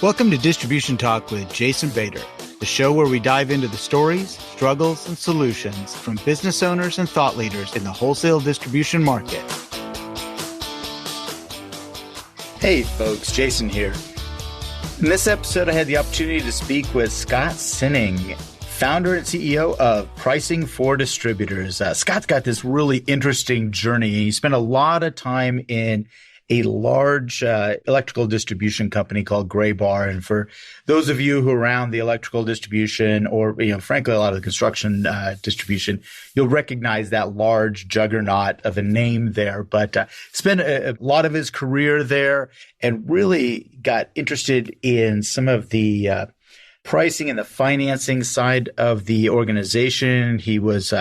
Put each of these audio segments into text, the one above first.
Welcome to Distribution Talk with Jason Bader, the show where we dive into the stories, struggles, and solutions from business owners and thought leaders in the wholesale distribution market. Hey folks, Jason here. In this episode, I had the opportunity to speak with Scott Sinning, founder and CEO of Pricing For Distributors. Scott's got this really interesting journey. He spent a lot of time in a large electrical distribution company called Graybar. And for those of you who are around the electrical distribution or, frankly, a lot of the construction distribution, you'll recognize that large juggernaut of a name there. But spent a lot of his career there and really got interested in some of the pricing and the financing side of the organization. He was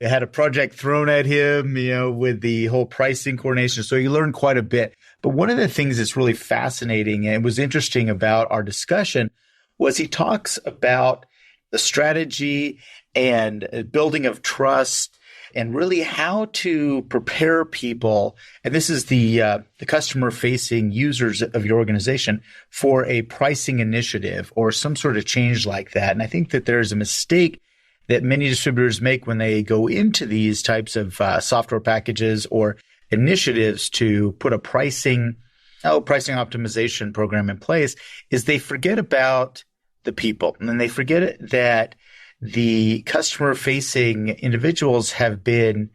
had a project thrown at him, with the whole pricing coordination. So he learned quite a bit. But one of the things that's really fascinating and was interesting about our discussion was he talks about the strategy and building of trust and really how to prepare people. And this is the customer facing users of your organization for a pricing initiative or some sort of change like that. And I think that there's a mistake that many distributors make when they go into these types of software packages or initiatives to put a pricing optimization program in place is they forget about the people. And they forget that the customer-facing individuals have been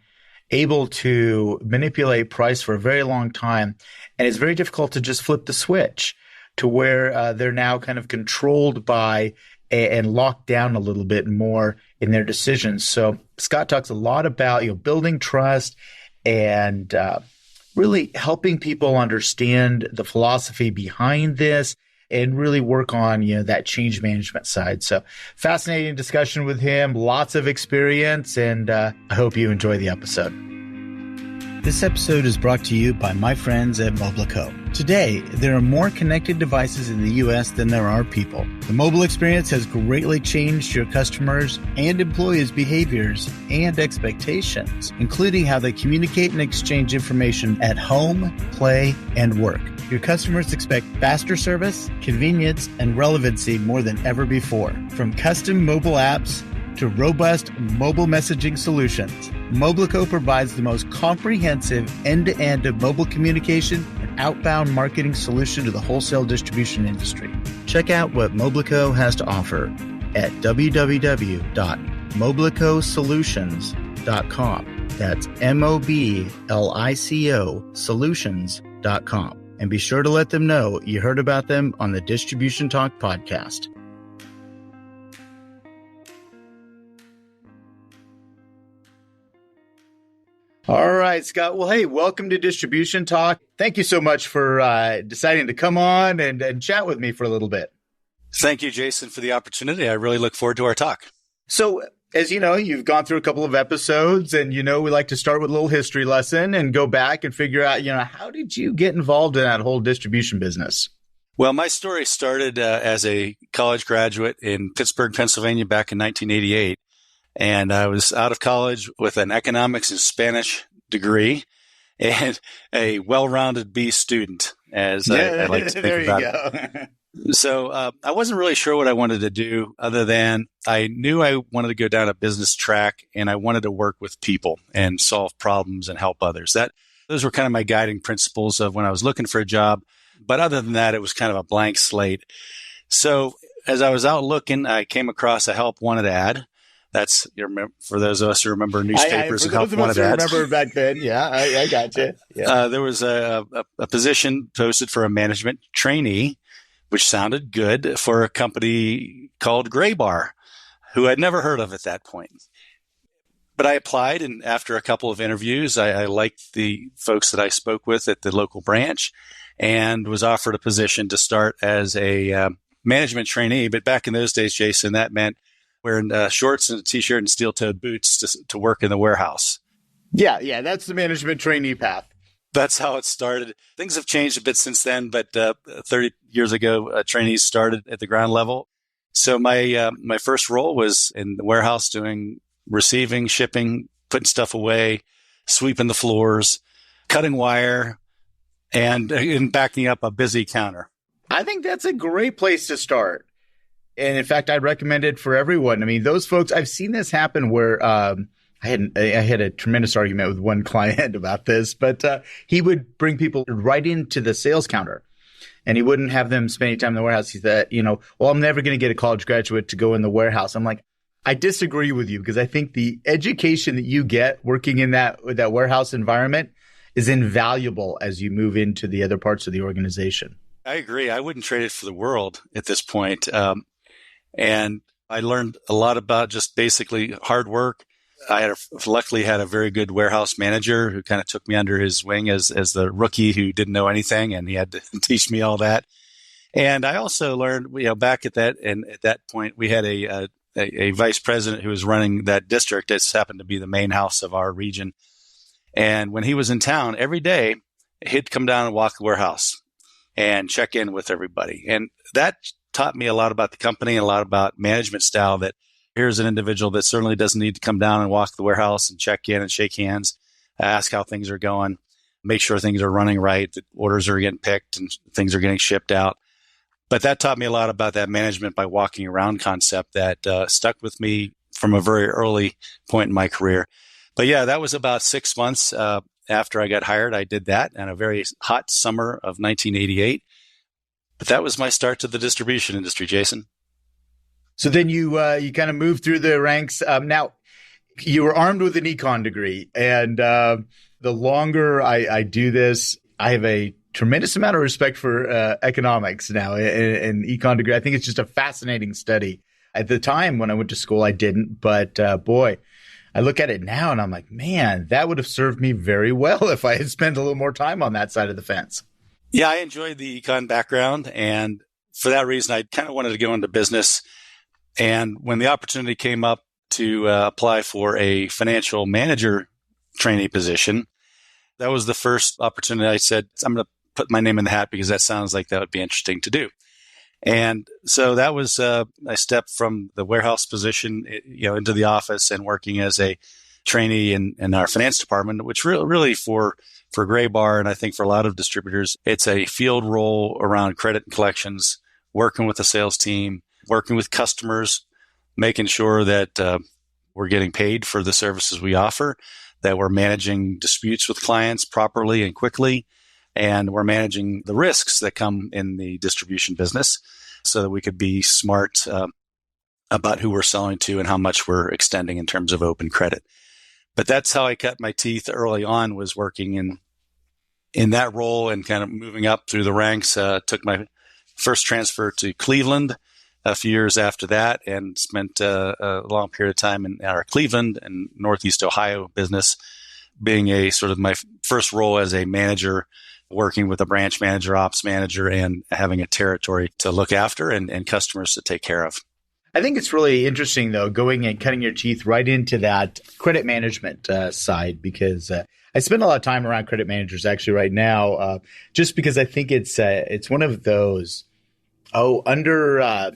able to manipulate price for a very long time. And it's very difficult to just flip the switch to where they're now kind of controlled by and locked down a little bit more in their decisions. So Scott talks a lot about building trust and really helping people understand the philosophy behind this and really work on that change management side. So fascinating discussion with him, lots of experience, and I hope you enjoy the episode. This episode is brought to you by my friends at Moblico. Today, there are more connected devices in the U.S. than there are people. The mobile experience has greatly changed your customers' and employees' behaviors and expectations, including how they communicate and exchange information at home, play, and work. Your customers expect faster service, convenience, and relevancy more than ever before. From custom mobile apps to robust mobile messaging solutions, Moblico provides the most comprehensive end-to-end of mobile communication and outbound marketing solution to the wholesale distribution industry. Check out what Moblico has to offer at www.moblicosolutions.com. That's MOBLICO solutions.com. And be sure to let them know you heard about them on the Distribution Talk podcast. All right, Scott. Well, hey, welcome to Distribution Talk. Thank you so much for deciding to come on and chat with me for a little bit. Thank you, Jason, for the opportunity. I really look forward to our talk. So, as you know, you've gone through a couple of episodes, and we like to start with a little history lesson and go back and figure out, how did you get involved in that whole distribution business? Well, my story started as a college graduate in Pittsburgh, Pennsylvania back in 1988. And I was out of college with an economics and Spanish degree and a well-rounded B student, as I like to think about it. So I wasn't really sure what I wanted to do other than I knew I wanted to go down a business track and I wanted to work with people and solve problems and help others. Those were kind of my guiding principles of when I was looking for a job. But other than that, it was kind of a blank slate. So as I was out looking, I came across a help wanted ad. That's for those of us who remember newspapers and help wanted ads. Remember back then, yeah, I got you. Yeah. There was a position posted for a management trainee, which sounded good for a company called Graybar, who I'd never heard of at that point. But I applied, and after a couple of interviews, I liked the folks that I spoke with at the local branch, and was offered a position to start as a management trainee. But back in those days, Jason, that meant wearing shorts and a T-shirt and steel-toed boots to work in the warehouse. Yeah, that's the management trainee path. That's how it started. Things have changed a bit since then, but 30 years ago, trainees started at the ground level. So my first role was in the warehouse doing receiving, shipping, putting stuff away, sweeping the floors, cutting wire, and backing up a busy counter. I think that's a great place to start. And in fact, I'd recommend it for everyone. I mean, those folks, I've seen this happen where I had a tremendous argument with one client about this, but he would bring people right into the sales counter and he wouldn't have them spend any time in the warehouse. He said, well, I'm never going to get a college graduate to go in the warehouse. I'm like, I disagree with you because I think the education that you get working in that warehouse environment is invaluable as you move into the other parts of the organization. I agree. I wouldn't trade it for the world at this point. And I learned a lot about just basically hard work. I luckily had a very good warehouse manager who kind of took me under his wing as the rookie who didn't know anything, and he had to teach me all that. And I also learned, back at that point, we had a vice president who was running that district. It's happened to be the main house of our region. And when he was in town every day, he'd come down and walk the warehouse and check in with everybody. And that taught me a lot about the company and a lot about management style, that here's an individual that certainly doesn't need to come down and walk the warehouse and check in and shake hands, ask how things are going, make sure things are running right, that orders are getting picked and things are getting shipped out. But that taught me a lot about that management by walking around concept that stuck with me from a very early point in my career. But yeah, that was about 6 months after I got hired. I did that in a very hot summer of 1988. But that was my start to the distribution industry, Jason. So then you kind of moved through the ranks. Now, you were armed with an econ degree. And the longer I do this, I have a tremendous amount of respect for economics now and econ degree. I think it's just a fascinating study. At the time when I went to school, I didn't. But boy, I look at it now and I'm like, man, that would have served me very well if I had spent a little more time on that side of the fence. Yeah, I enjoyed the econ background. And for that reason, I kind of wanted to go into business. And when the opportunity came up to apply for a financial manager trainee position, that was the first opportunity. I said, I'm going to put my name in the hat because that sounds like that would be interesting to do. And so that was I stepped from the warehouse position, into the office and working as a trainee in our finance department, which really for Gray Bar, and I think for a lot of distributors, it's a field role around credit and collections, working with the sales team, working with customers, making sure that we're getting paid for the services we offer, that we're managing disputes with clients properly and quickly, and we're managing the risks that come in the distribution business so that we could be smart about who we're selling to and how much we're extending in terms of open credit. But that's how I cut my teeth early on, was working in that role and kind of moving up through the ranks. Took my first transfer to Cleveland a few years after that and spent a long period of time in our Cleveland and Northeast Ohio business, being a sort of my first role as a manager, working with a branch manager, ops manager, and having a territory to look after and customers to take care of. I think it's really interesting, though, going and cutting your teeth right into that credit management side, because I spend a lot of time around credit managers actually right now, just because I think it's one of those underutilized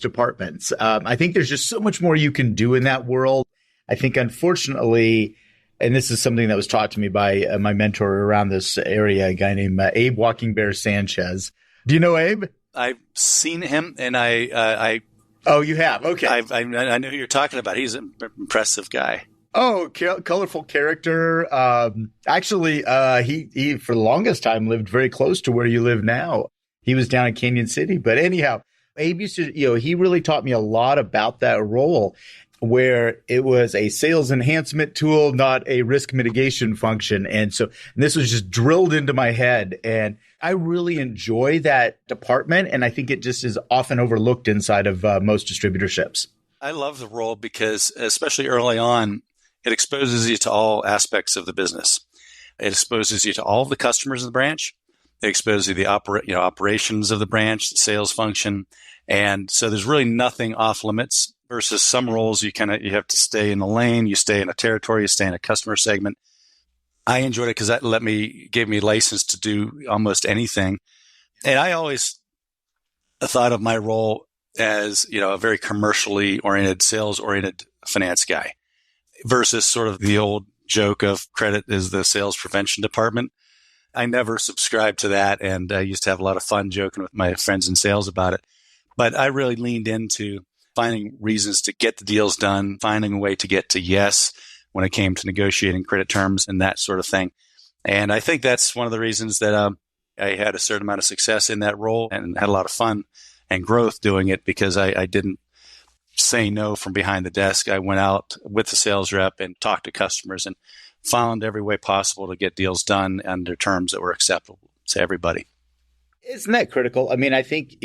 departments. I think there's just so much more you can do in that world. I think, unfortunately, and this is something that was taught to me by my mentor around this area, a guy named Abe Walking Bear Sanchez. Do you know Abe? I've seen him, and I Oh, you have? Okay. I know who you're talking about. He's an impressive guy. Oh, colorful character. Actually, he for the longest time lived very close to where you live now. He was down in Canyon City. But anyhow, Abe used to, he really taught me a lot about that role, where it was a sales enhancement tool, not a risk mitigation function. And this was just drilled into my head. And I really enjoy that department. And I think it just is often overlooked inside of most distributorships. I love the role because, especially early on, it exposes you to all aspects of the business. It exposes you to all of the customers in the branch. It exposes you to the operations of the branch, the sales function. And so there's really nothing off limits versus some roles you have to stay in the lane, you stay in a territory, you stay in a customer segment. I enjoyed it because that gave me license to do almost anything. And I always thought of my role as, a very commercially oriented, sales oriented finance guy versus sort of the old joke of credit is the sales prevention department. I never subscribed to that, and I used to have a lot of fun joking with my friends in sales about it. But I really leaned into finding reasons to get the deals done, finding a way to get to yes when it came to negotiating credit terms and that sort of thing. And I think that's one of the reasons that I had a certain amount of success in that role and had a lot of fun and growth doing it, because I didn't say no from behind the desk. I went out with the sales rep and talked to customers and found every way possible to get deals done under terms that were acceptable to everybody. Isn't that critical? I mean, I think,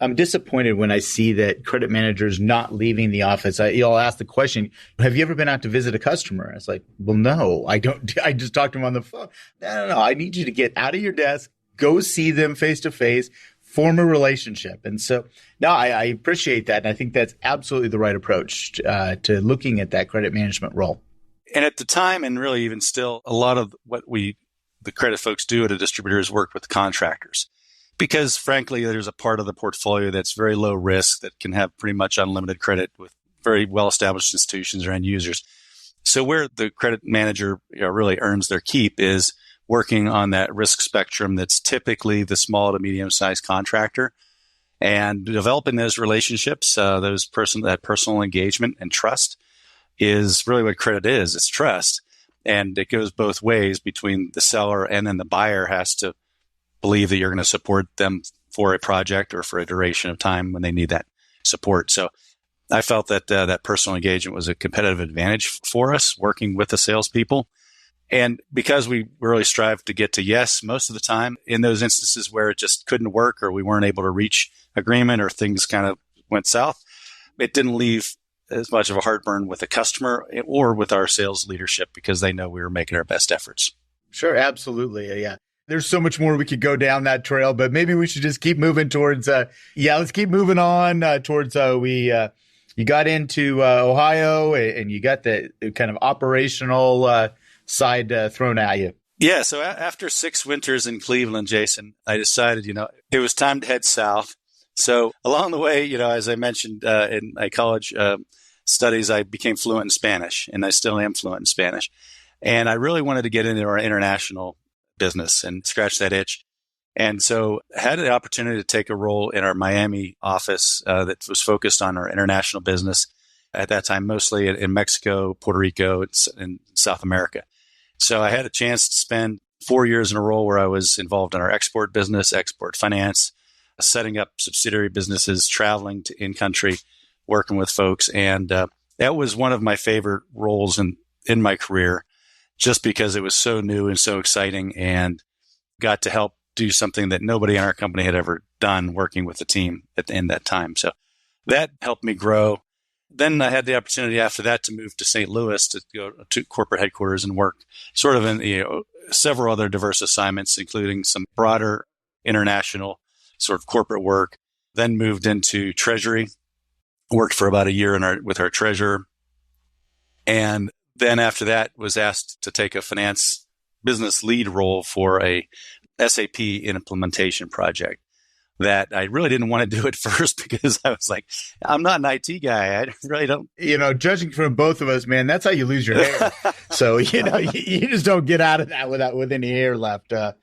I'm disappointed when I see that credit managers not leaving the office. You'll ask the question, have you ever been out to visit a customer? It's like, well, no, I don't. I just talked to them on the phone. No. I need you to get out of your desk, go see them face to face, form a relationship. And so, no, I appreciate that. And I think that's absolutely the right approach to looking at that credit management role. And at the time, and really even still, a lot of what the credit folks do at a distributor is work with contractors. Because frankly, there's a part of the portfolio that's very low risk that can have pretty much unlimited credit with very well-established institutions or end users. So where the credit manager really earns their keep is working on that risk spectrum that's typically the small to medium-sized contractor, and developing those relationships, that personal engagement and trust is really what credit is. It's trust. And it goes both ways between the seller and then the buyer has to believe that you're going to support them for a project or for a duration of time when they need that support. So I felt that that personal engagement was a competitive advantage for us working with the salespeople. And because we really strive to get to yes most of the time, in those instances where it just couldn't work or we weren't able to reach agreement or things kind of went south, it didn't leave as much of a heartburn with the customer or with our sales leadership, because they know we were making our best efforts. Sure, absolutely. Yeah. There's so much more we could go down that trail, but maybe we should just keep moving towards, let's keep moving on towards, you got into Ohio and you got the kind of operational side thrown at you. Yeah. So after 6 winters in Cleveland, Jason, I decided, it was time to head south. So along the way, as I mentioned in my college studies, I became fluent in Spanish, and I still am fluent in Spanish. And I really wanted to get into our international business and scratch that itch. And so I had the opportunity to take a role in our Miami office that was focused on our international business at that time, mostly in Mexico, Puerto Rico, and South America. So I had a chance to spend 4 years in a role where I was involved in our export business, export finance, setting up subsidiary businesses, traveling to in-country, working with folks. And that was one of my favorite roles in my career, just because it was so new and so exciting, and got to help do something that nobody in our company had ever done, working with the team in that time. So that helped me grow. Then I had the opportunity after that to move to St. Louis to go to corporate headquarters and work sort of in several other diverse assignments, including some broader international sort of corporate work. Then moved into treasury, worked for about a year with our treasurer. And then after that was asked to take a finance business lead role for a SAP implementation project that I really didn't want to do at first, because I was like, I'm not an IT guy. I really don't. Judging from both of us, man, that's how you lose your hair. So, you just don't get out of that with any hair left. A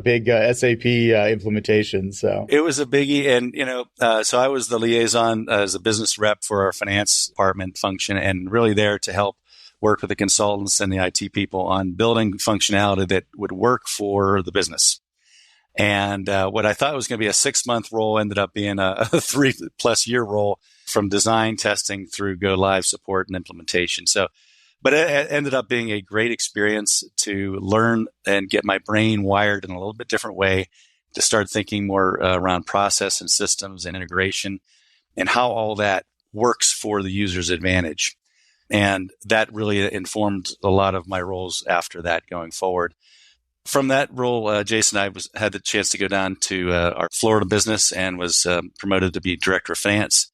big SAP implementation. So it was a biggie. And, so I was the liaison as a business rep for our finance department function, and really there to help work with the consultants and the IT people on building functionality that would work for the business. And what I thought was going to be a 6-month role ended up being a 3+ year role, from design, testing through go live support and implementation. But it ended up being a great experience to learn and get my brain wired in a little bit different way, to start thinking more around process and systems and integration and how all that works for the user's advantage. And that really informed a lot of my roles after that going forward. From that role, Jason, I had the chance to go down to our Florida business and was promoted to be director of finance,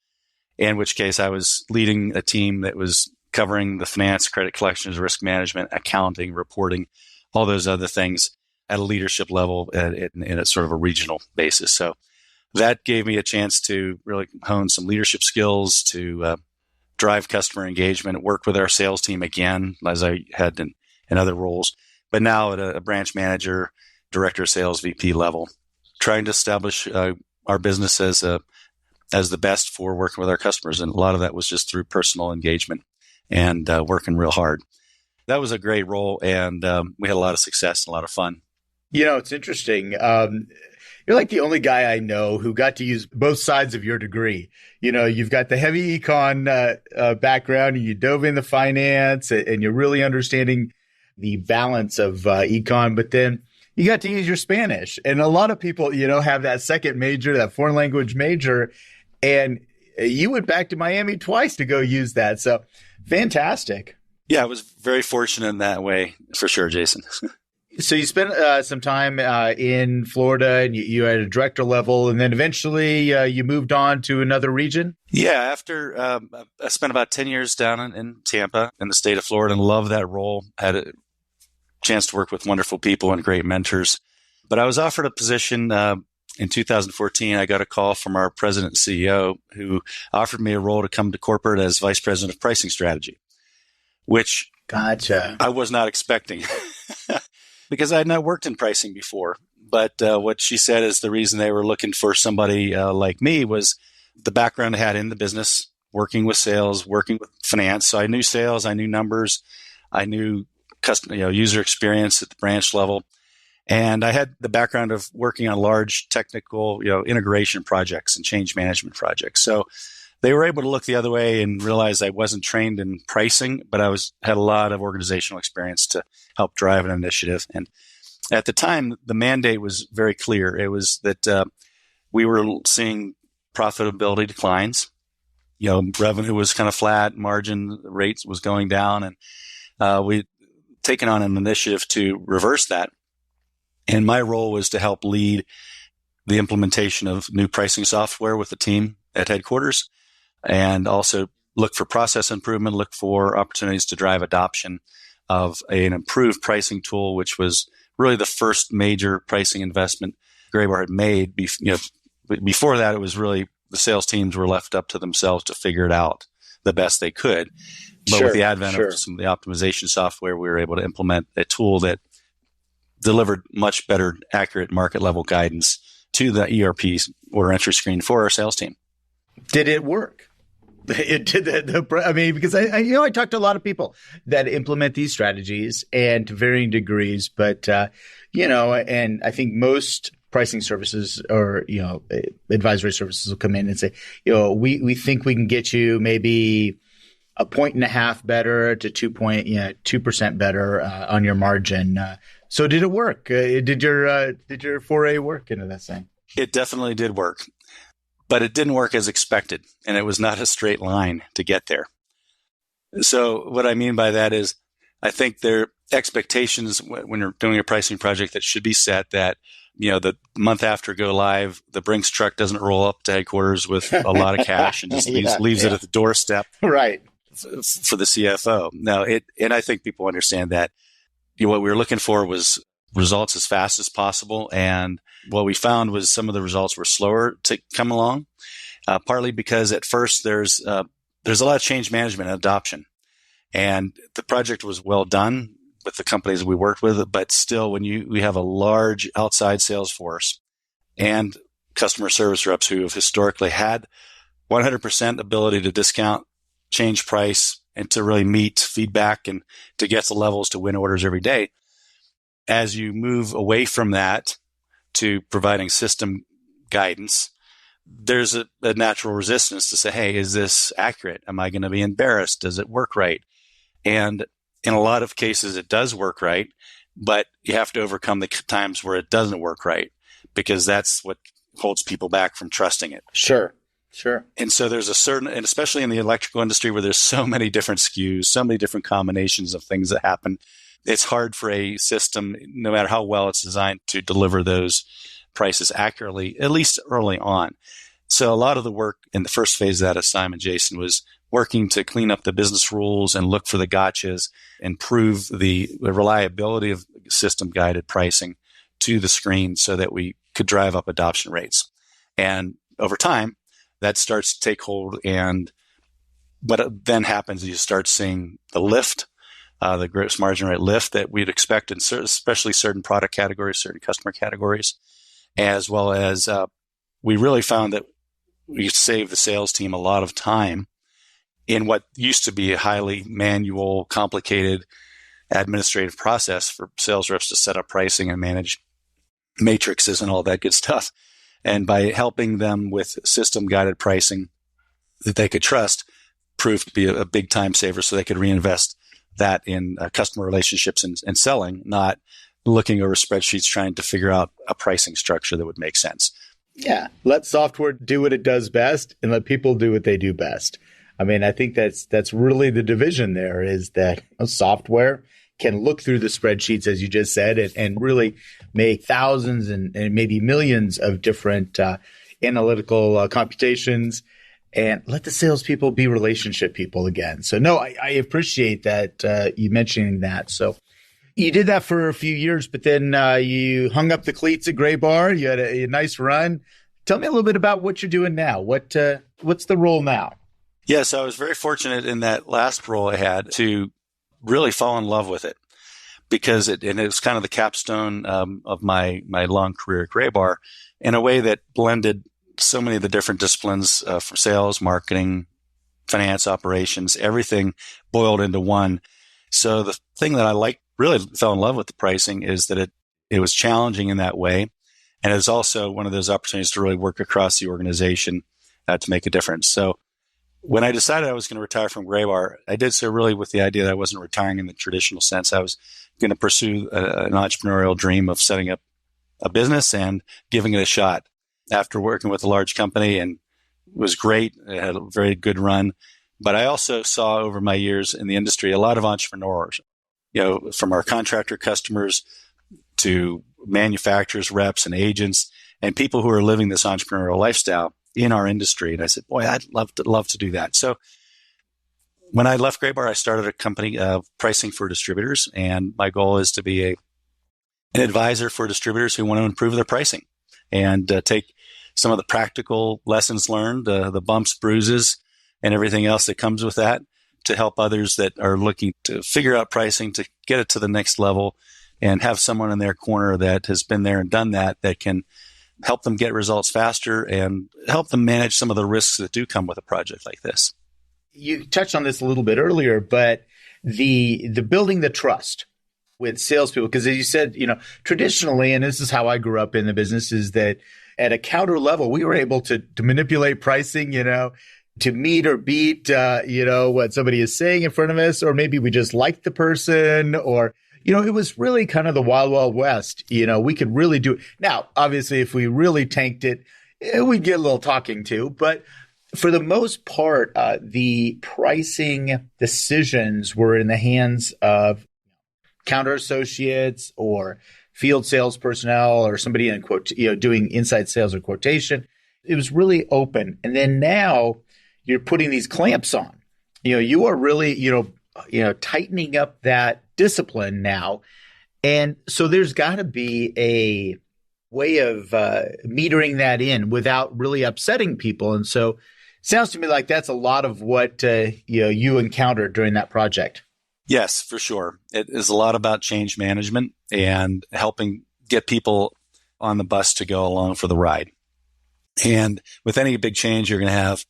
in which case I was leading a team that was covering the finance, credit collections, risk management, accounting, reporting, all those other things at a leadership level in a sort of a regional basis. So that gave me a chance to really hone some leadership skills, to drive customer engagement, work with our sales team again, as I had in other roles, but now at a branch manager, director of sales, VP level, trying to establish our business as the best for working with our customers. And a lot of that was just through personal engagement and working real hard. That was a great role, and we had a lot of success and a lot of fun. It's interesting. You're like the only guy I know who got to use both sides of your degree. You've got the heavy econ background, and you dove into finance, and you're really understanding the balance of econ, but then you got to use your Spanish. And a lot of people, have that second major, that foreign language major, and you went back to Miami twice to go use that. So fantastic. Yeah, I was very fortunate in that way, for sure, Jason. So you spent some time in Florida, and you at a director level, and then eventually you moved on to another region? Yeah, after I spent about 10 years down in Tampa in the state of Florida and loved that role. Had a chance to work with wonderful people and great mentors. But I was offered a position in 2014. I got a call from our president and CEO who offered me a role to come to corporate as vice president of pricing strategy, which Gotcha. I was not expecting because I had not worked in pricing before. But what she said is the reason they were looking for somebody like me was the background I had in the business, working with sales, working with finance. So I knew sales, I knew numbers, I knew user experience at the branch level. And I had the background of working on large technical, integration projects and change management projects. So they were able to look the other way and realize I wasn't trained in pricing, but I had a lot of organizational experience to help drive an initiative. And at the time, the mandate was very clear. It was that we were seeing profitability declines. Revenue was kind of flat, margin rates was going down, and we'd taken on an initiative to reverse that. And my role was to help lead the implementation of new pricing software with the team at headquarters, and also look for process improvement, look for opportunities to drive adoption of an improved pricing tool, which was really the first major pricing investment Graybar had made. Before that, it was really the sales teams were left up to themselves to figure it out the best they could. But with the advent of some of the optimization software, we were able to implement a tool that delivered much better, accurate market level guidance to the ERP order entry screen for our sales team. Did it work? It did. Because I talked to a lot of people that implement these strategies and to varying degrees, but and I think most pricing services or advisory services will come in and say, we think we can get you maybe 1.5 better to 2% better on your margin. So did it work? Did your foray work into that thing? It definitely did work. But it didn't work as expected, and it was not a straight line to get there. So what I mean by that is I think there are expectations when you're doing a pricing project that should be set that, the month after go live, the Brinks truck doesn't roll up to headquarters with a lot of cash and just leaves it at the doorstep right for the CFO. Now, and I think people understand that what we were looking for was results as fast as possible. And what we found was some of the results were slower to come along, partly because at first there's a lot of change management and adoption. And the project was well done with the companies we worked with, but still when we have a large outside sales force and customer service reps who have historically had 100% ability to discount, change price, and to really meet feedback and to get to levels to win orders every day. As you move away from that to providing system guidance, there's a natural resistance to say, hey, is this accurate? Am I going to be embarrassed? Does it work right? And in a lot of cases, it does work right, but you have to overcome the times where it doesn't work right, because that's what holds people back from trusting it. Sure. And so there's and especially in the electrical industry where there's so many different SKUs, so many different combinations of things that happen, it's hard for a system, no matter how well it's designed, to deliver those prices accurately, at least early on. So a lot of the work in the first phase of that assignment, Jason, was working to clean up the business rules and look for the gotchas, improve the reliability of system-guided pricing to the screen so that we could drive up adoption rates. And over time, that starts to take hold. And what then happens is you start seeing the lift the gross margin rate lift that we'd expect in especially certain product categories, certain customer categories, as well as we really found that we saved the sales team a lot of time in what used to be a highly manual, complicated administrative process for sales reps to set up pricing and manage matrices and all that good stuff. And by helping them with system-guided pricing that they could trust, proved to be a big time saver, so they could reinvest that in customer relationships and selling, not looking over spreadsheets trying to figure out a pricing structure that would make sense. Yeah. Let software do what it does best and let people do what they do best. I mean, I think that's really the division there, is that software can look through the spreadsheets, as you just said, and really make thousands and maybe millions of different analytical computations, and let the salespeople be relationship people again. So no, I appreciate that you mentioning that. So you did that for a few years, but then you hung up the cleats at Graybar. You had a nice run. Tell me a little bit about what you're doing now. What's the role now? Yes, I was very fortunate in that last role I had to really fall in love with it, because it was kind of the capstone of my long career at Graybar in a way that blended so many of the different disciplines from sales, marketing, finance, operations, everything boiled into one. So the thing that I really fell in love with the pricing is that it was challenging in that way. And it was also one of those opportunities to really work across the organization to make a difference. So when I decided I was going to retire from Graybar, I did so really with the idea that I wasn't retiring in the traditional sense. I was going to pursue an entrepreneurial dream of setting up a business and giving it a shot. After working with a large company, and it was great, it had a very good run. But I also saw over my years in the industry a lot of entrepreneurs, from our contractor customers to manufacturers, reps, and agents, and people who are living this entrepreneurial lifestyle in our industry. And I said, boy, I'd love to do that. So when I left Graybar, I started a company, Pricing For Distributors, and my goal is to be an advisor for distributors who want to improve their pricing and take some of the practical lessons learned, the bumps, bruises, and everything else that comes with that, to help others that are looking to figure out pricing, to get it to the next level, and have someone in their corner that has been there and done that can help them get results faster and help them manage some of the risks that do come with a project like this. You touched on this a little bit earlier, but the building the trust with salespeople, because as you said, traditionally, and this is how I grew up in the business, is that at a counter level, we were able to manipulate pricing, to meet or beat, what somebody is saying in front of us, or maybe we just liked the person, or, it was really kind of the wild, wild west. We could really do it. Now, obviously, if we really tanked it, we'd get a little talking to, but for the most part, the pricing decisions were in the hands of counter associates or field sales personnel or somebody in doing inside sales or quotation. It was really open. And then now you're putting these clamps on. You are really, tightening up that discipline now. And so there's got to be a way of metering that in without really upsetting people. And so it sounds to me like that's a lot of what you encountered during that project. Yes, for sure. It is a lot about change management and helping get people on the bus to go along for the ride. And with any big change, you're going to have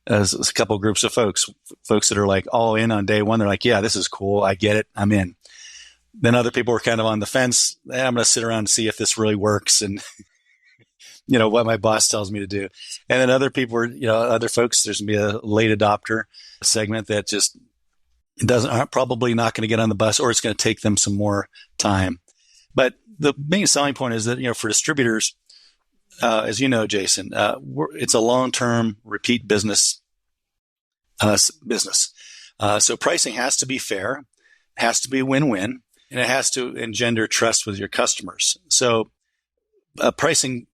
a couple of groups of folks that are like all in on day one. They're like, yeah, this is cool. I get it. I'm in. Then other people are kind of on the fence. I'm going to sit around and see if this really works and, what my boss tells me to do. And then other people are, other folks, there's going to be a late adopter segment that just aren't probably not going to get on the bus, or it's going to take them some more time. But the main selling point is that, for distributors, as you know, Jason, it's a long-term repeat business. So pricing has to be fair, has to be win-win, and it has to engender trust with your customers. So a pricing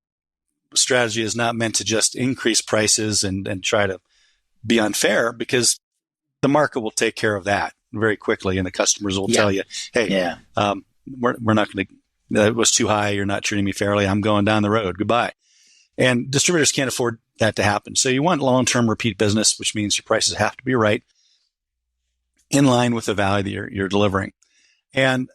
strategy is not meant to just increase prices and try to be unfair, because the market will take care of that very quickly, and the customers will tell you, hey, we're not going to, that was too high. You're not treating me fairly. I'm going down the road. Goodbye. And distributors can't afford that to happen. So you want long-term repeat business, which means your prices have to be right. in line with the value that you're delivering. And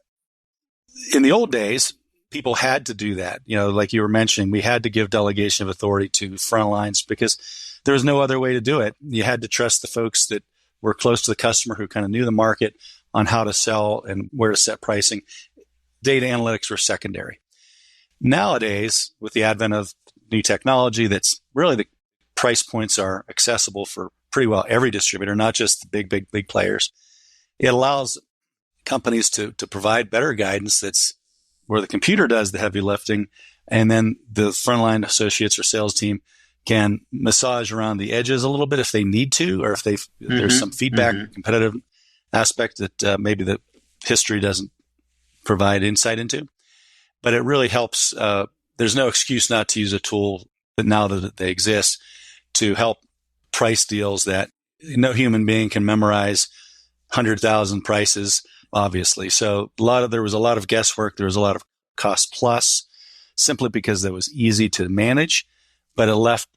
in the old days, people had to do that. Like you were mentioning, we had to give delegation of authority to front lines because there was no other way to do it. You had to trust the folks that were close to the customer who kind of knew the market on how to sell and where to set pricing. Data analytics were secondary. Nowadays, with the advent of new technology, that's really the price points are accessible for pretty well every distributor, not just the big players. It allows companies to provide better guidance that's where the computer does the heavy lifting, and then the frontline associates or sales team can massage around the edges a little bit if they need to, or if there's some feedback, competitive aspect that maybe the history doesn't provide insight into. But it really helps. There's no excuse not to use a tool that now that they exist to help price deals that no human being can memorize 100,000 prices, obviously. So there was a lot of guesswork. There was a lot of cost plus simply because it was easy to manage, but it left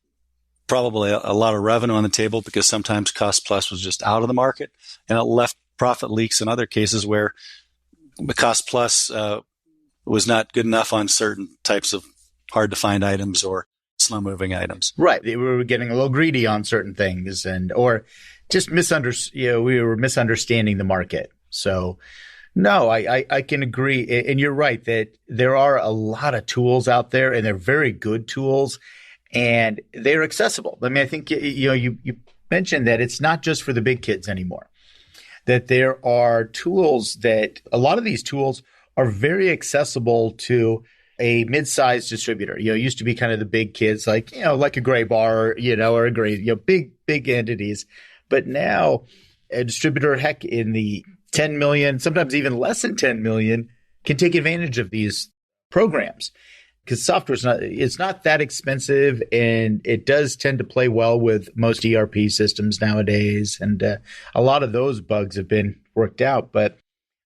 probably a lot of revenue on the table because sometimes cost plus was just out of the market, and it left profit leaks in other cases where the cost plus was not good enough on certain types of hard to find items or slow moving items. Right. We were getting a little greedy on certain things or just we were misunderstanding the market. So no, I can agree. And you're right that there are a lot of tools out there, and they're very good tools, and they're accessible. I mean, I think, you mentioned that it's not just for the big kids anymore, that there are tools that a lot of these tools are very accessible to a mid-sized distributor. It used to be kind of the big kids, like a Gray Bar, or a Gray, big entities. But now a distributor, heck, in the 10 million, sometimes even less than 10 million, can take advantage of these programs because software it's not that expensive, and it does tend to play well with most ERP systems nowadays. And a lot of those bugs have been worked out. But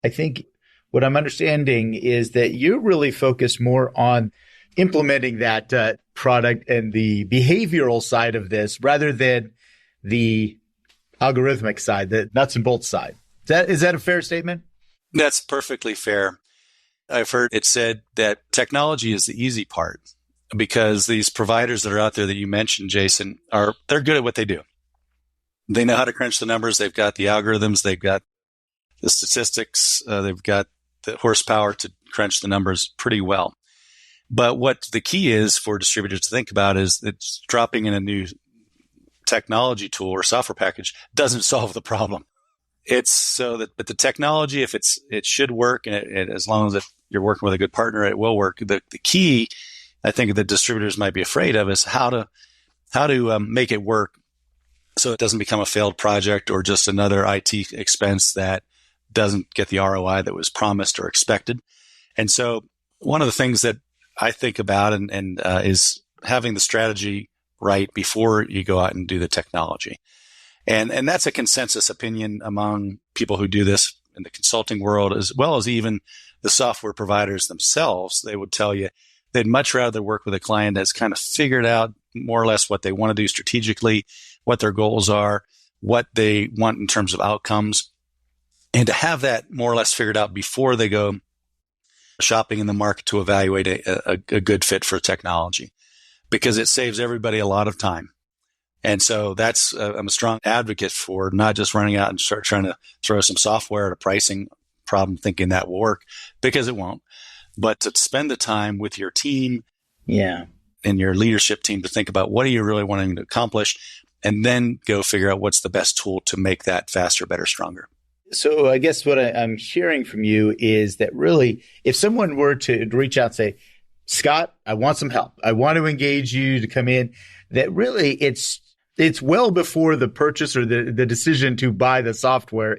I think what I'm understanding is that you're really focused more on implementing that product and the behavioral side of this rather than the algorithmic side, the nuts and bolts side. Is that a fair statement? That's perfectly fair. I've heard it said that technology is the easy part because these providers that are out there that you mentioned, Jason, they're good at what they do. They know how to crunch the numbers. They've got the algorithms. They've got the statistics. They've got the horsepower to crunch the numbers pretty well. But what the key is for distributors to think about is that dropping in a new technology tool or software package doesn't solve the problem. It's so that, but the technology, if it should work, and as long as you're working with a good partner, it will work. The key, I think, that distributors might be afraid of is how to make it work so it doesn't become a failed project or just another IT expense that doesn't get the ROI that was promised or expected. And so one of the things that I think about and is having the strategy right before you go out and do the technology. And that's a consensus opinion among people who do this in the consulting world, as well as even the software providers themselves. They would tell you they'd much rather work with a client that's kind of figured out more or less what they want to do strategically, what their goals are, what they want in terms of outcomes, and to have that more or less figured out before they go shopping in the market to evaluate a good fit for technology, because it saves everybody a lot of time. And so that's, I'm a strong advocate for not just running out and start trying to throw some software at a pricing problem thinking that will work, because it won't, but to spend the time with your team and your leadership team to think about what are you really wanting to accomplish, and then go figure out what's the best tool to make that faster, better, stronger. So I guess what I'm hearing from you is that really, if someone were to reach out and say, Scott, I want some help, I want to engage you to come in, that really it's well before the purchase or the decision to buy the software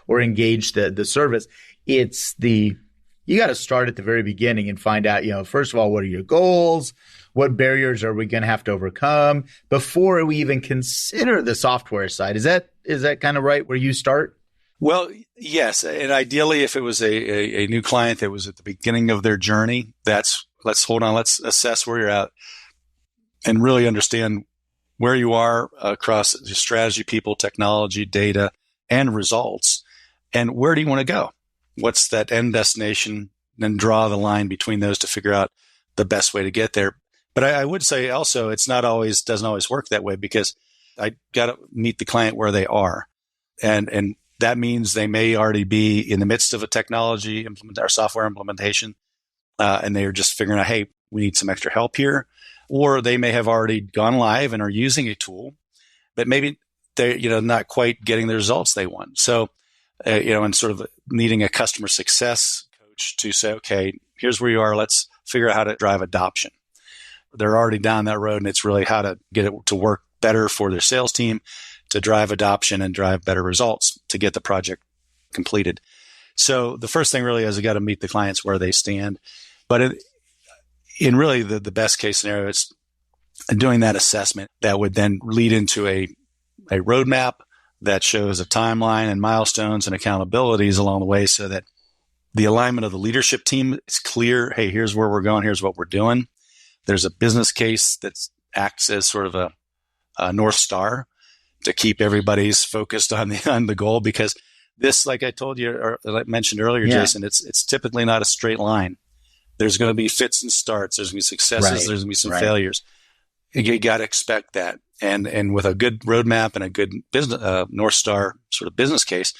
or engage the service. You got to start at the very beginning and find out, first of all, what are your goals? What barriers are we going to have to overcome before we even consider the software side? Is that kind of right where you start? Well, yes. And ideally, if it was a new client that was at the beginning of their journey, let's assess where you're at and really understand where you are across strategy, people, technology, data, and results. And where do you want to go? What's that end destination? Then draw the line between those to figure out the best way to get there. But I would say also it doesn't always work that way, because I got to meet the client where they are. And that means they may already be in the midst of a technology or software implementation, and they're just figuring out, hey, we need some extra help here. Or they may have already gone live and are using a tool, but maybe they're not quite getting the results they want. So, and sort of needing a customer success coach to say, okay, here's where you are. Let's figure out how to drive adoption. They're already down that road, and it's really how to get it to work better for their sales team to drive adoption and drive better results to get the project completed. So the first thing really is you got to meet the clients where they stand. But in really the best case scenario, it's doing that assessment that would then lead into a roadmap that shows a timeline and milestones and accountabilities along the way, so that the alignment of the leadership team is clear. Hey, here's where we're going. Here's what we're doing. There's a business case that acts as sort of a North Star to keep everybody's focused on the goal, because this, like I told you, or I mentioned earlier, Jason, it's typically not a straight line. There's going to be fits and starts. There's going to be successes. Right. There's going to be some failures. You got to expect that. And with a good roadmap and a good business North Star sort of business case,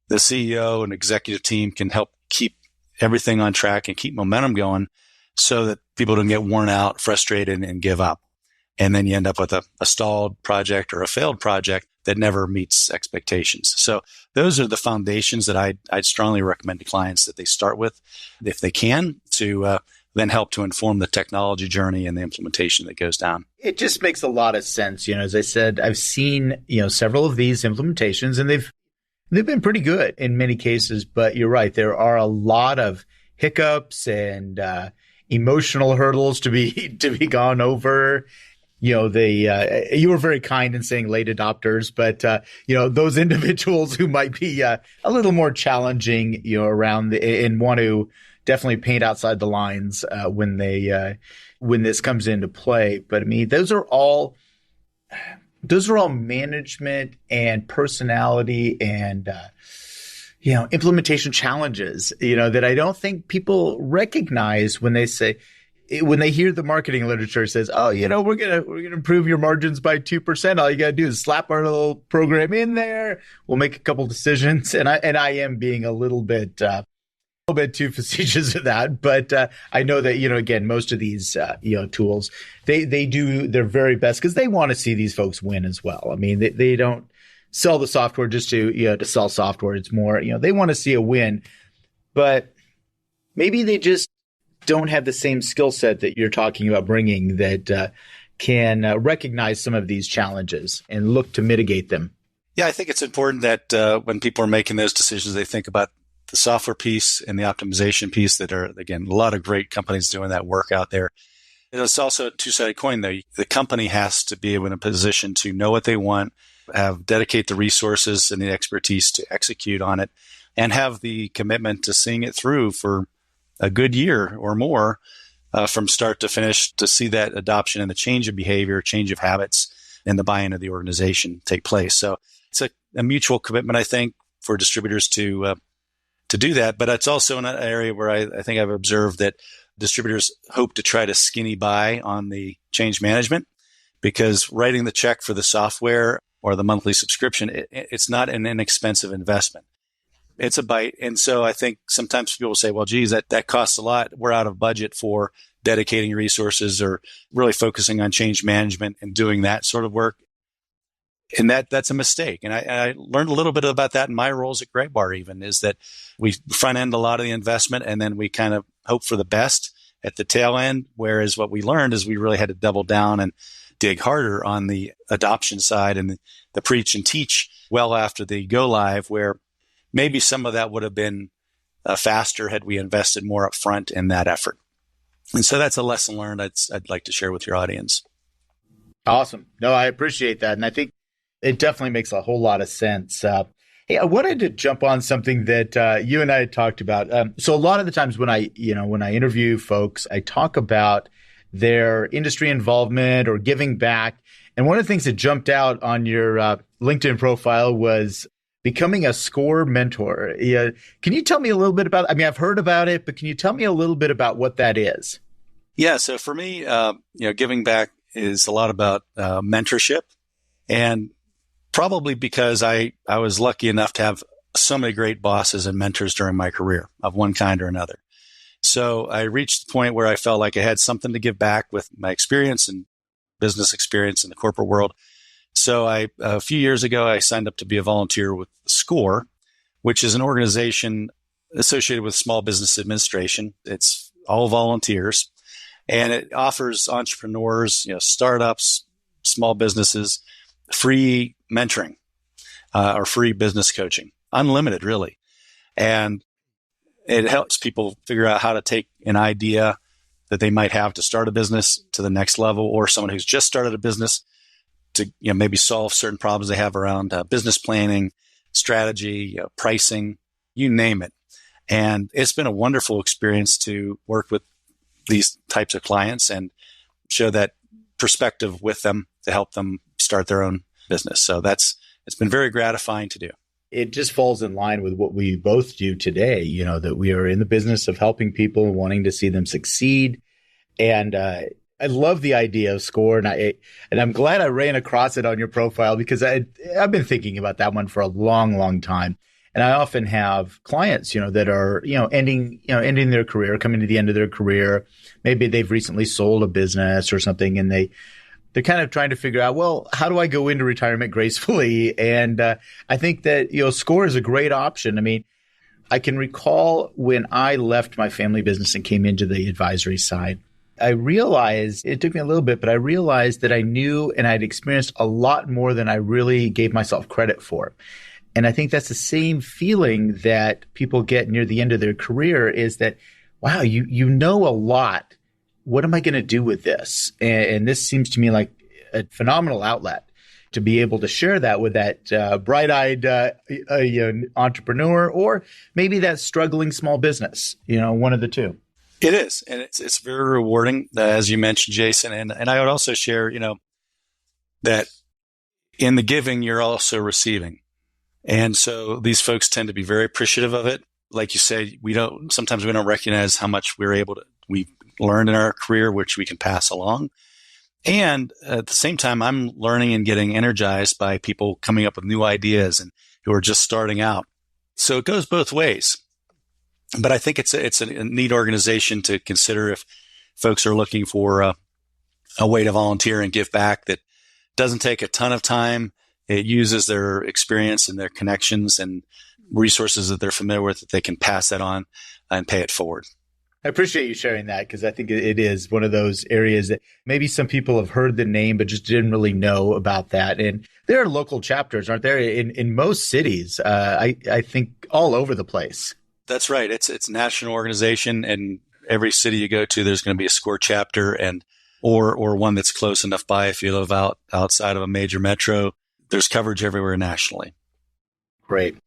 the CEO and executive team can help keep everything on track and keep momentum going, so that people don't get worn out, frustrated, and give up. And then you end up with a stalled project or a failed project that never meets expectations. So those are the foundations that I'd strongly recommend to clients that they start with, if they can, to then help to inform the technology journey and the implementation that goes down. It just makes a lot of sense. As I said, I've seen, several of these implementations, and they've been pretty good in many cases. But you're right, there are a lot of hiccups and emotional hurdles to be gone over. You were very kind in saying late adopters, but those individuals who might be a little more challenging, around and want to definitely paint outside the lines when this comes into play. But I mean, those are all management and personality and implementation challenges, that I don't think people recognize when they hear the marketing literature says, oh, we're going to improve your margins by 2%. All you got to do is slap our little program in there. We'll make a couple decisions. And I am being a little bit too facetious of that. But I know that, again, most of these, tools, they do their very best because they want to see these folks win as well. I mean, they don't sell the software just to sell software. It's more, they want to see a win, but maybe they just don't have the same skill set that you're talking about bringing that can recognize some of these challenges and look to mitigate them. Yeah, I think it's important that when people are making those decisions, they think about the software piece and the optimization piece that are, again, a lot of great companies doing that work out there. And it's also a two-sided coin, though. The company has to be in a position to know what they want, dedicate the resources and the expertise to execute on it, and have the commitment to seeing it through for a good year or more from start to finish, to see that adoption and the change of behavior, change of habits, and the buy-in of the organization take place. So it's a mutual commitment, I think, for distributors to do that. But it's also an area where I think I've observed that distributors hope to try to skinny buy on the change management, because writing the check for the software or the monthly subscription, it's not an inexpensive investment. It's a bite. And so I think sometimes people say, well, geez, that costs a lot. We're out of budget for dedicating resources or really focusing on change management and doing that sort of work. And that's a mistake. And I learned a little bit about that in my roles at Graybar even, is that we front end a lot of the investment and then we kind of hope for the best at the tail end. Whereas what we learned is we really had to double down and dig harder on the adoption side and the preach and teach well after the go live, where maybe some of that would have been faster had we invested more upfront in that effort. And so that's a lesson learned I'd like to share with your audience. Awesome. No, I appreciate that. And I think it definitely makes a whole lot of sense. Hey, I wanted to jump on something that you and I had talked about. So a lot of the times when I interview folks, I talk about their industry involvement or giving back. And one of the things that jumped out on your LinkedIn profile was becoming a SCORE mentor. Yeah. Can you tell me a little bit about, I mean, I've heard about it, but can you tell me a little bit about what that is? Yeah. So for me, giving back is a lot about mentorship, and probably because I was lucky enough to have so many great bosses and mentors during my career of one kind or another. So I reached the point where I felt like I had something to give back with my experience and business experience in the corporate world. So a few years ago, I signed up to be a volunteer with SCORE, which is an organization associated with Small Business Administration. It's all volunteers, and it offers entrepreneurs, startups, small businesses, free mentoring or free business coaching, unlimited, really. And it helps people figure out how to take an idea that they might have to start a business to the next level, or someone who's just started a business to maybe solve certain problems they have around business planning, strategy, pricing, you name it. And it's been a wonderful experience to work with these types of clients and show that perspective with them to help them start their own business. So it's been very gratifying to do. It just falls in line with what we both do today, that we are in the business of helping people, wanting to see them succeed. And I love the idea of SCORE, and I'm glad I ran across it on your profile, because I've been thinking about that one for a long, long time. And I often have clients, that are, ending their career, coming to the end of their career. Maybe they've recently sold a business or something, and they're kind of trying to figure out, well, how do I go into retirement gracefully? And I think that, SCORE is a great option. I mean, I can recall when I left my family business and came into the advisory side, I realized, it took me a little bit, but I realized that I knew and I'd experienced a lot more than I really gave myself credit for. And I think that's the same feeling that people get near the end of their career, is that, wow, you know a lot. What am I going to do with this? And this seems to me like a phenomenal outlet to be able to share that with that bright-eyed entrepreneur, or maybe that struggling small business, one of the two. It is. And it's very rewarding, as you mentioned, Jason. And I would also share, that in the giving, you're also receiving. And so these folks tend to be very appreciative of it. Like you said, sometimes we don't recognize how much we learned in our career, which we can pass along. And at the same time, I'm learning and getting energized by people coming up with new ideas and who are just starting out. So it goes both ways. But I think it's a neat organization to consider if folks are looking for a way to volunteer and give back that doesn't take a ton of time. It uses their experience and their connections and resources that they're familiar with, that they can pass that on and pay it forward. I appreciate you sharing that, because I think it is one of those areas that maybe some people have heard the name, but just didn't really know about that. And there are local chapters, aren't there, in most cities, I think all over the place. That's right. It's a national organization, and every city you go to, there's going to be a SCORE chapter, or one that's close enough by. If you live outside of a major metro, there's coverage everywhere nationally. Great.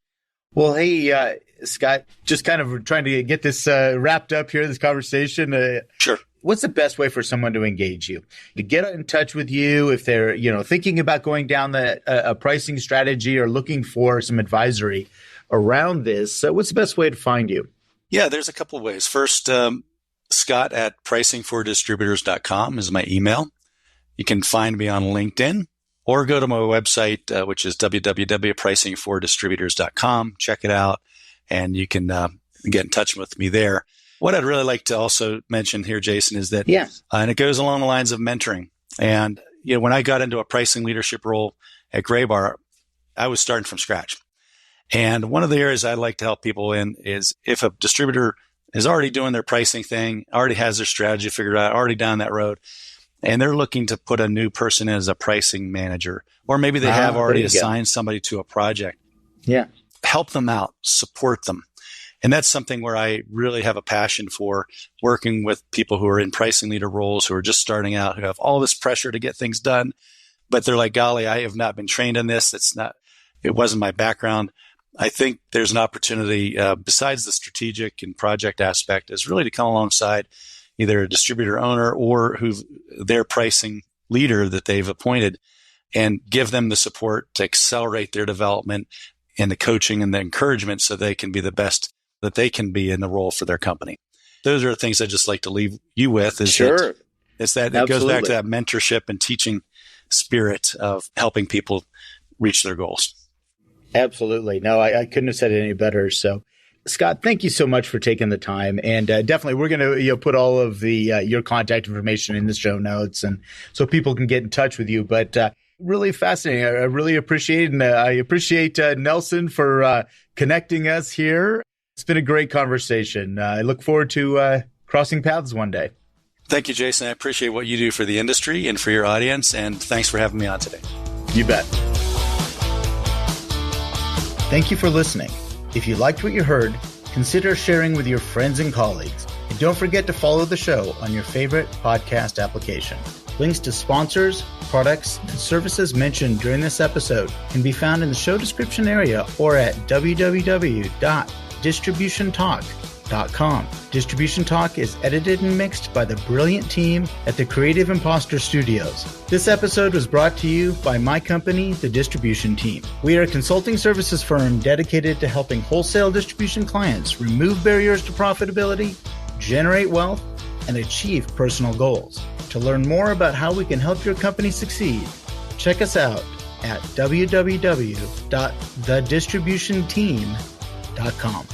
Well, hey, Scott, just kind of trying to get this wrapped up here, this conversation. Sure. What's the best way for someone to engage you, to get in touch with you if they're, thinking about going down a pricing strategy or looking for some advisory around this? What's the best way to find you? Yeah, there's a couple of ways. First, Scott at pricingfordistributors.com is my email. You can find me on LinkedIn, or go to my website, which is www.pricingfordistributors.com. Check it out, and you can get in touch with me there. What I'd really like to also mention here, Jason, is that, and it goes along the lines of mentoring. And when I got into a pricing leadership role at Graybar, I was starting from scratch. And one of the areas I'd like to help people in is, if a distributor is already doing their pricing thing, already has their strategy figured out, already down that road, and they're looking to put a new person in as a pricing manager, or maybe they have already assigned somebody to a project. Yeah. Help them out, support them. And that's something where I really have a passion for, working with people who are in pricing leader roles, who are just starting out, who have all this pressure to get things done, but they're like, golly, I have not been trained in this. It wasn't my background. I think there's an opportunity, besides the strategic and project aspect, is really to come alongside either a distributor owner or their pricing leader that they've appointed, and give them the support to accelerate their development and the coaching and the encouragement so they can be the best that they can be in the role for their company. Those are the things I just like to leave you with. Sure. It goes back to that mentorship and teaching spirit of helping people reach their goals. Absolutely. No, I couldn't have said it any better. So, Scott, thank you so much for taking the time. And definitely, we're going to put all of the your contact information in the show notes, and so people can get in touch with you. But really fascinating. I really appreciate it. And I appreciate Nelson for connecting us here. It's been a great conversation. I look forward to crossing paths one day. Thank you, Jason. I appreciate what you do for the industry and for your audience. And thanks for having me on today. You bet. Thank you for listening. If you liked what you heard, consider sharing with your friends and colleagues. And don't forget to follow the show on your favorite podcast application. Links to sponsors, products, and services mentioned during this episode can be found in the show description area or at www.distributiontalk.com. Distribution Talk is edited and mixed by the brilliant team at the Creative Imposter Studios. This episode was brought to you by my company, the Distribution Team. We are a consulting services firm dedicated to helping wholesale distribution clients remove barriers to profitability, generate wealth, and achieve personal goals. To learn more about how we can help your company succeed, check us out at www.thedistributionteam.com.